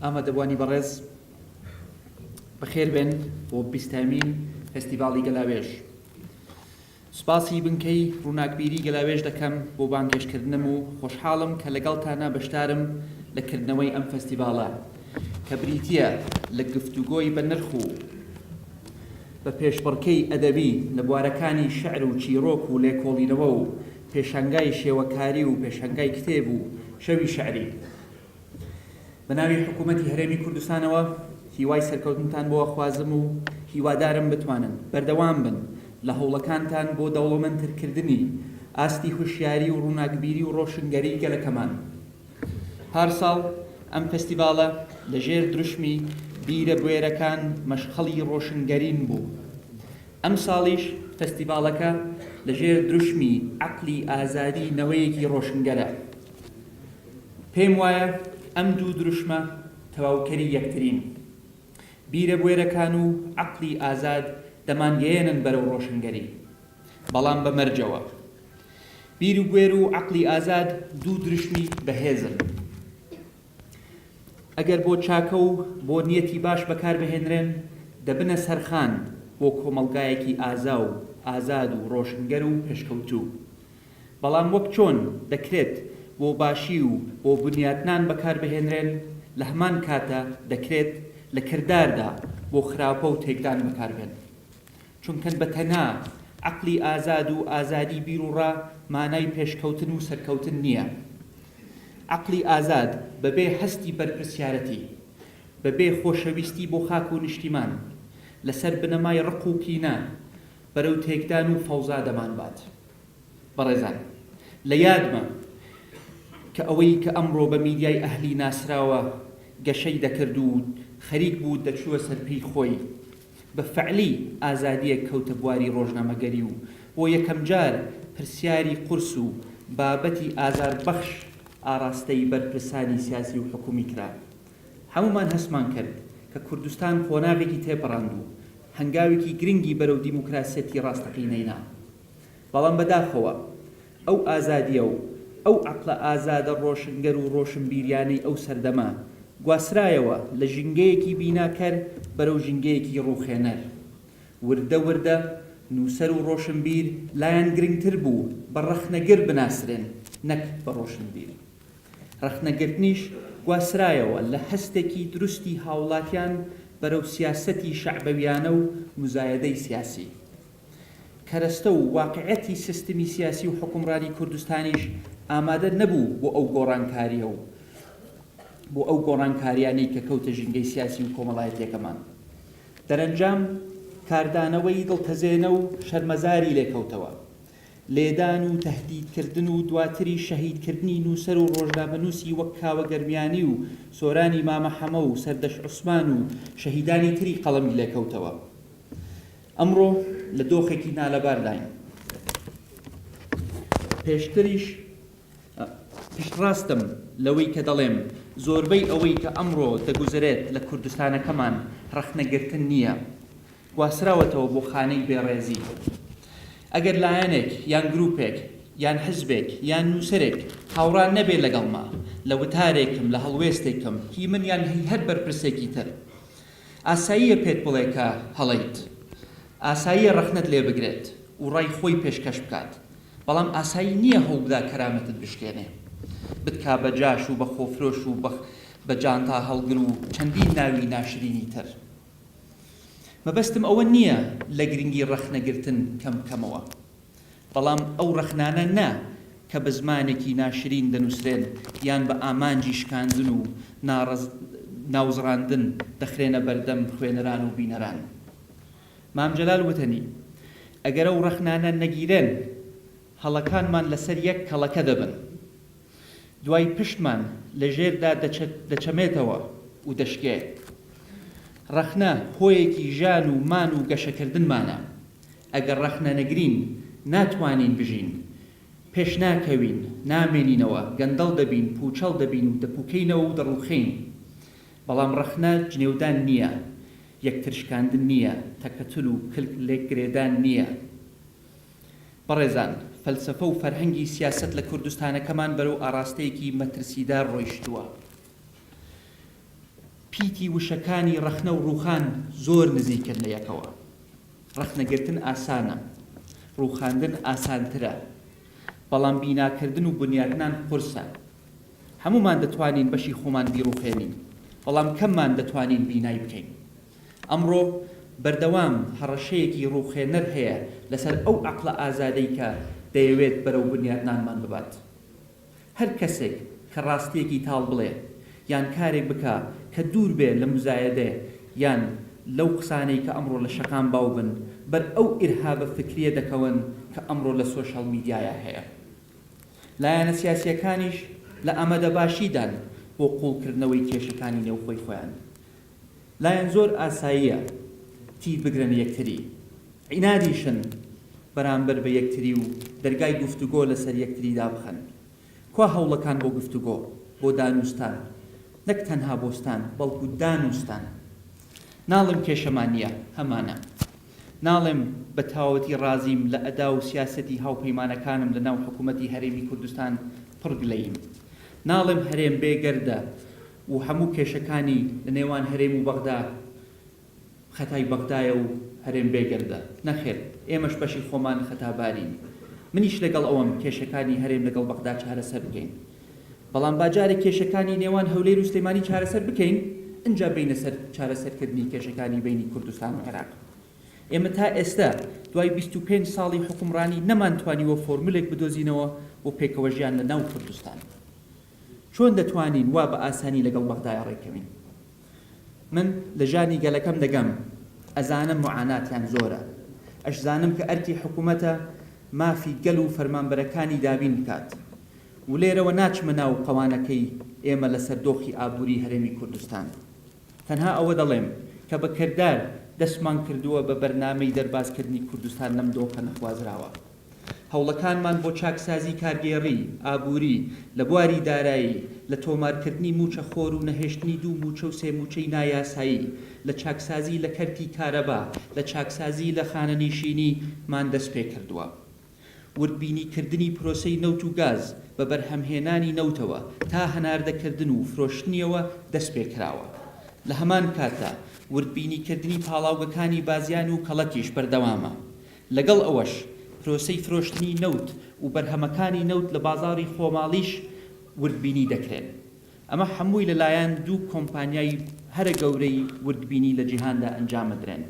ئامادەبوانی بەڕێز بەخێر بێن بۆ 20مین فستیڤاڵی گەلاوێژ. سوپاسی بنکەی ڕووناکبیری گەلاوێژ دەکەم بۆ بانگێشکردنم و خۆشحاڵم کە لەگەڵتانە بەشدارم لەکردنەوەی ئەم فستیڤاڵە کە بریتیە لە گفتوگۆی بە نرخ و بە پێشبڕکەی ئەدەبی لە بوارەکانی شعر و چیرۆک و لێکۆڵینەوە و پێشەنگای شێوەکاری و پێشەنگای کتێب و شەوی شعری. بە ناوی حکوومەتی هەرێمی کوردستانەوە هیوای سەرکەوتنتان بۆ خوازم و هیوادارم بتوانن بەردەوام بن لە هەوڵەکانتان بۆ دەوڵەمەندترکردنی ئاستی هوشیاری و ڕووناکبیری و ڕۆشنگەری گەلەکەمان. پارساڵ ئەم فستیڤاڵە لەژێر دروشمی بیرە بوێرەکان مەشخەڵی ڕۆشنگەرین بوو. ئەم ساڵیش فستیڤاڵەکە لەژێر دروشمی عەقلی ئازادی نەوەیەکی ڕۆشنگەرە. پێم وایە ئەم دوو دروشمە تەواوکەری یەکترین. بیرە بوێرەکان و عەقلی ئازاد دەمانگەیەنن بەرەو ڕۆشنگەری، بەڵام بەمەرجەوە. بیر و بوێر و عەقلی ئازاد دوو دروشمی بەهێزن. ئەگەر بۆ چاکە و بۆ نیەتی باش بەکاربهێنرێن دەبنە سەرخان بۆ کۆمەڵگایەکی ئازا و ئازاد و ڕۆشنگەر و پێشکەوتوو. بەڵام وەک چۆن دەکرێت بۆ باشی و بۆ بنیاتنان بەکاربهێنرێن لە هەمان کاتە دەکرێت لە کرداردا بۆ خراپە و تێکدان بەکاربێن. چونکە بەتەنها عەقلی ئازاد و ئازادی بیر و ڕا مانای پێشکەوتن و سەرکەوتن نییە. عەقلی ئازاد بەبێ هەستی بەرپرسیارەتی، بەبێ خۆشەویستی بۆ خاک و نیشتیمان لەسەر بنەمای ڕق و کینە بەرەو تێکدان و فەوزا دەمانبات. بەڕێزان، لە یادمە کە ئەوەی کە ئەمڕۆ بە میدیای ئەهلی ناسراوە گەشەی دەکرد و خەریک بوو دەچووە سەرپێی خۆی، بە فەعلی ئازادیەک کەوتە بواری ڕۆژنامەگەری و بۆ یەکەم جار پرسیاری قورس و بابەتی ئازاربەخش ئاراستەی بەرپرسانی سیاسی و حکومی کرا. هەمومان هەستمان کرد کە کوردستان خۆناغێکی تێپەڕاند و هەنگاوێکی گرنگی بەرەو دیموکراسیەتی ڕاستەقینەینا. بەڵام بەداخەوە ئەو ئازادیە و ئەو عەقلە ئازادە ڕۆشنگەر و ڕۆشنبیریانەی ئەو سەردەما گواسرایەوە لە ژینگەیەکی بیناکەر بەرەو ژینگەیەکی ڕووخێنەر. وردە وردە نووسەر و ڕۆشنبیر لایەن گرنگتر بوو بە ڕەخنەگر بناسرێن نەک بە ڕۆشنبیر. ڕەخنەگرتنیش گواسرایەوە لە هەستێکی دروستی هاوڵاتیان بەرەو سیاسەتی شەعبەویانە و مزایەدەی سیاسی. کەرەستە و واقعەتی سیستمی سیاسی و حکومڕانی کوردستانیش ئامادە نەبوو بۆ ئەو گۆڕانکاریە و بۆ ئەو گۆڕانکاریانەی کە کەوتە ژینگەی سیاسی و کۆمەڵایەتیەکەمان. دەرەنجام کاردانەوەی دڵتەزێنە و شەرمەزاری لێکەوتەوە. لێدان و تەهدیدکردن و دواتری شەهیدکردنی نووسەر و ڕۆژنامەنووسی وەک کاوە گەرمیانی و سۆرانی مامە حەمە و سەردەش عوسمان و شەهیدانی تری قەڵەمی لێکەوتەوە. ئەمڕۆ لە دۆخێکی نالەبارداین. پێشتریش پشتڕاستم لەوەی کە دەڵێم زۆربەی ئەوەی کە ئەمڕۆ دەگوزرێت لە کوردستانەکەمان ڕەخنەگرتن نییە، گواسراوەتەوە بۆ خانەی بێڕێزی. ئەگەر لایەنێک یان گروپێک یان حزبێک یان نووسەرێک هاوڕان نەبێ لەگەڵما لە وتارێکم لە هەڵوێستێکم هی من یان هەر بەرپرسێکی تر، ئاساییە پێت بڵێ کە هەڵەیت، ئاساییە ڕەخنەت لێ بگرێت و ڕای خۆی پێشکەش بکات. بەڵام ئاسایی نییە هەوڵبدا کەرامەتت بشکێنێ، بتکا بە جاش و بە خۆفرۆش و بە جانتا هەڵگر و چەندین ناوی ناشرینی تر. مەبەستم ئەوە نییە لە گرنگی ڕەخنەگرتن کەمکەمەوە، بەڵام ئەو ڕەخنانە نا کە بە زمانێکی ناشرین دەنووسرێن یان بە ئامانجی شکاندن و ناوزڕاندن دەخرێنە بەردەم خوێنەران و بینەران. مام جەلال وتەنی ئەگەر ئەو ڕەخنانە نەگیرێن هەڵەکانمان لەسەر یەک کەڵەکە دەبن، دوای پشتمان لە ژێردا دەچەمێتەوە و دەشکێت. ڕەخنە هۆیەکی ژان و مان و گەشەکردنمانە. ئەگەر ڕەخنە نەگرین ناتوانین بژین، پێش ناکەوین، نامێنینەوە، گەندەڵ دەبین، پوچەڵ دەبین و دەپوکەینەوە و دەڕوخین. بەڵام ڕەخنە جنێودان نییە، یەکترشکاندن نییە، تەکەتل و لێکگرێدان نییە. بەڕێزان، فەلسەفە و فەرهەنگی سیاست لە کوردستانەکەمان بەرەو ئاراستەیەکی مەترسیدار ڕۆیشتووە. پیتی وشەکانی ڕەخنە و ڕووخان زۆر نزیکن لە یەکەوە. ڕەخنەگرتن ئاسانە، ڕووخاندن ئاسانترە، بەڵام بیناکردن و بنیادنان قورسە. هەمومان دەتوانین بەشی خۆمان بیڕووخێنین، بەڵام کەممان دەتوانین بینای بکەین. ئەمڕۆ بەردەوام هەڕەشەیەکی ڕووخێنەر هەیە لەسەر ئەو عەقڵە ئازادەی کە دەیەوێت بەرەو بنیادنانمان ببات. هەر کەسێک کە ڕاستیەکی تاڵ بڵێ یان کارێک بکە کە دوور بێ لە مزایەدە یان لەو قسانەی کە ئەمڕۆ لە شەقام باو بن بەر ئەو ئیرهابە فکریە دەکەون کە ئەمڕۆ لە سۆشەڵ میدیایە هەیە. لایەنە سیاسیەکانیش لە ئامادە باشیدان بۆ قوڵکردنەوەی کێشەکانی نێوخۆی خۆیان. لایەن زۆر ئاساییە تیر بگرن یەکتری، عینادیشن بەرامبەر بە یەکتری و دەرگای گفتوگۆ لەسەر یەکتریدا بخەن. کوا هەوڵەکان بۆ گفتوگۆ، بۆ دانوستان، نەک تەنها بۆستان بەڵکو دانوستان. ناڵم کێشەمان نییە، هەمانە. ناڵێم بە تاوەتی ڕازیم لە ئەدا و سیاسەتی هاوپەیمانەکانم لە ناو حکوومەتی هەرێمی کوردستان پڕگلەیم. ناڵێم هەرێم بێگەردە و هەموو کێشەکانی لە نێوان هەرێم و بەغدا خەتای بەغدایە و هەرێم بێگەردە. نەخێر، ئێمەش بەشی خۆمان خەتابارین. منیش لەگەڵ ئەوەم کێشەکانی هەرێم لەگەڵ بەغدا چارەسەر بکەین. بەڵام باجارێک کێشەکانی نێوان هەولێر و سلێمانی چارەسەر بکەین، ئەنجا بینە سەر چارەسەرکردنی کێشەکانی بینی کوردستان و عێراق. ئێمە تا ئێستا دوای 25 ساڵی حکومڕانی نەمانتوانیوە فۆرمولێک بدۆزینەوە بۆ پێکەوە ژیان لە ناو کوردستان. چۆن دەتوانین وا بە ئاسانی لەگەڵ بەغدای ڕێکەوین؟ من لە ژانی گەلەکەم دەگەم، ئەزانم معاناتیان زۆرە، ئەشزانم کە ئەرکی حکوومەتە مافی گەل و فەرمانبەرەکانی دابین بکات و لێرەوە ناچمە ناو قەوانەکەی ئێمە لەسەر دۆخی ئابووری هەرێمی کوردستان. تەنها ئەوە دەڵێم کە بە کردار دەستمان کردووە بە بەرنامەی دەربازکردنی کوردستان لەم دۆخە نەخوازراوە. هەوڵەکانمان بۆ چاکسازی کارگێڕی، ئابووری، لە بواری دارایی، لە تۆمارکردنی موچە خۆر و نەهێشتنی دوو موچە و سێ موچەی نایاسایی، لە چاکسازی لە کەرتی کارەبا، لە چاکسازی لە خانەنشینی مان دەست پێ کردووە. وردبینیکردنی پرۆسەی نەوت و گاز بە بەرهەمهێنانی نەوتەوە تا هەناردەکردن و فرۆشتنیەوە دەست پێ کراوە. لە هەمان کاتدا وردبینیکردنی پاڵاوگەکانی بازیان و کەڵەتیش بەردەوامە. لەگەڵ ئەوەش پرۆسەی فرۆشتنی نەوت و بەرهەمەکانی نەوت لە بازاڕی خۆماڵیش وردبینی دەکرێن. ئەمە هەمووی لەلایەن دوو کۆمپانیای هەرە گەورەی وردبینی لە جیهاندا ئەنجامەدرێن.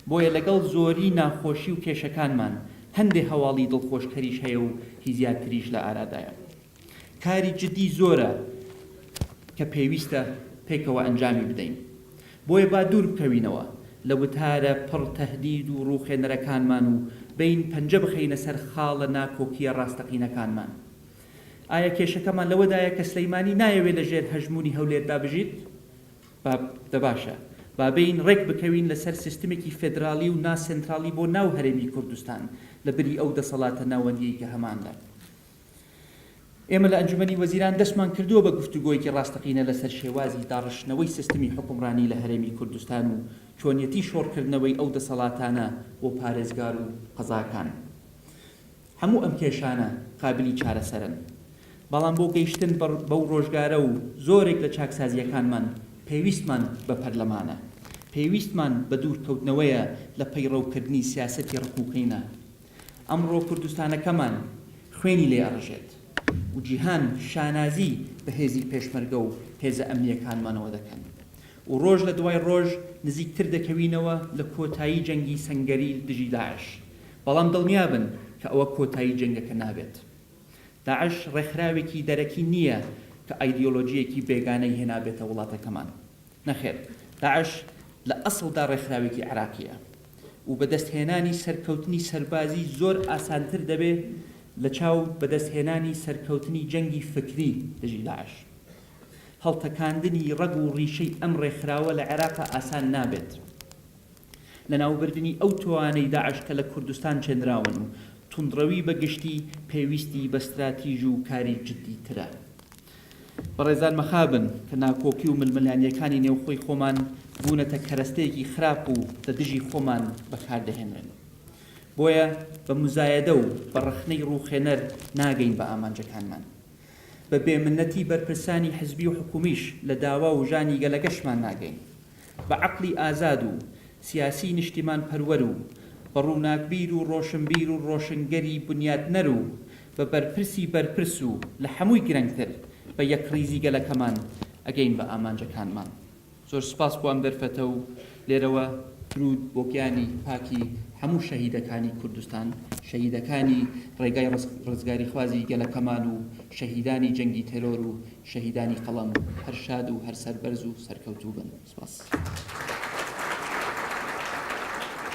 بۆیە لەگەڵ زۆری ناخۆشی و کێشەکانمان هەندێک هەواڵی دڵخۆشکەریش هەیە و هیزیاتریش لە ئارادایە. کاری جدی زۆرە کە پێویستە پێکەوە ئەنجامی بدەین. بۆیە با دوور بکەوینەوە لە وتارە پڕ تەهدید و ڕووخێنەرەکانمان و بین پەنجە بخەینە سەر خاڵە ناکۆکیە ڕاستەقینەکانمان. ئایا کێشەکەمان لەوەدایە کە سلەیمانی نایەوێت لەژێر هەژمونی هەولێردا بژیت؟ باشە، با بین ڕێک بکەوین لەسەر سیستمێکی فێدراڵی و ناسێنتراڵی بۆ ناو هەرێمی کوردستان لە بری ئەو دەسەڵاتە ناوەندیەی کە هەماندا. ئێمە لە ئەنجومەنی وەزیران دەستمان کردووە بە گفتوگۆیەکی ڕاستەقینە لەسەر شێوازی داڕشتنەوەی سیستمی حکومڕانی لە هەرێمی کوردستان و چۆنیەتی شۆڕکردنەوەی ئەو دەسەڵاتانە بۆ پارێزگار و قەزاکان. هەموو ئەم کێشانە قابلی چارەسەرن، بەڵام بۆ گەیشتن بەو ڕۆژگارە و زۆرێک لە چاکسازیەکانمان پێویستمان بە پەرلەمانە، پێویستمان بە دوورکەوتنەوەیە لە پەیڕەوکردنی سیاسەتی ڕکوکینە. ئەمڕۆ کوردستانەکەمان خوێنی لێ ئەڕژێت و جیهان شانازی بە هێزی پێشمەرگە و هێزە ئەمنیەکانمانەوە دەکەن و ڕۆژ لە دوای ڕۆژ نزیکتر دەکەوینەوە لە کۆتایی جەنگی سەنگەری دژی داعش. بەڵام دڵنیابن کە ئەوە کۆتایی جەنگەکە نابێت. داعش ڕێکخراوێکی دەرەکی نییە کە ئایدیۆلۆژیەکی بێگانەی هێنابێتە وڵاتەکەمان. نەخێر، داعش لە ئەسڵدا ڕێکخراوێکی عێراقیە و بەدەستهێنانی سەرکەوتنی سەربازی زۆر ئاسانتر دەبێت لە چاو بەدەستهێنانی سەرکەوتنی جەنگی فکری دژی داعش. هەڵتەکاندنی ڕەگ و ڕیشەی ئەم ڕێکخراوە لە عێراق ئاسان نابێت. لە ناوبردنی ئەو توانەی داعش کە لە کوردستان چێنراون و توندڕەوی بەگشتی پێویستی بە استراتیژ و کاری جدی ترە. بەڕێزان مەخابن کە ناکۆکی و ململانیەکانی نێوخۆی خۆمان بوونەتە کەرەستەیەکی خراپ و لە دژی خۆمان بەکاردەهێنرێن. بۆیە بە مزایەدە و بە ڕەخنەی ڕووخێنەر ناگەین بە ئامانجەکانمان. بە بێمنەتی بەرپرسانی حزبی و حکومیش لە داوا و ژانی گەلەکەشمان ناگەین بە عەقڵی ئازاد و سیاسی نیشتیمان پەروەر و بە ڕووناکبیر و ڕۆشنبیر و ڕۆشنگەری بنیادنەر و بە بەرپرسی بەرپرس و لە هەمووی گرنگتر بە یەکڕیزی گەلەکەمان ئەگەین بە ئامانجەکانمان. زۆر سپاس بۆ ئەم دەرفەتە و لێرەوە درود بۆ گیانی پاکی هەموو شەهیدەکانی کوردستان، شەهیدەکانی ڕێگای ڕزگاری خوازی گەلەکەمان و شەهیدانی جەنگی تەرۆر و شەهیدانی قەڵەم هەر شاد و هەر سەربەرز و سەرکەوتوو بن. سپاس.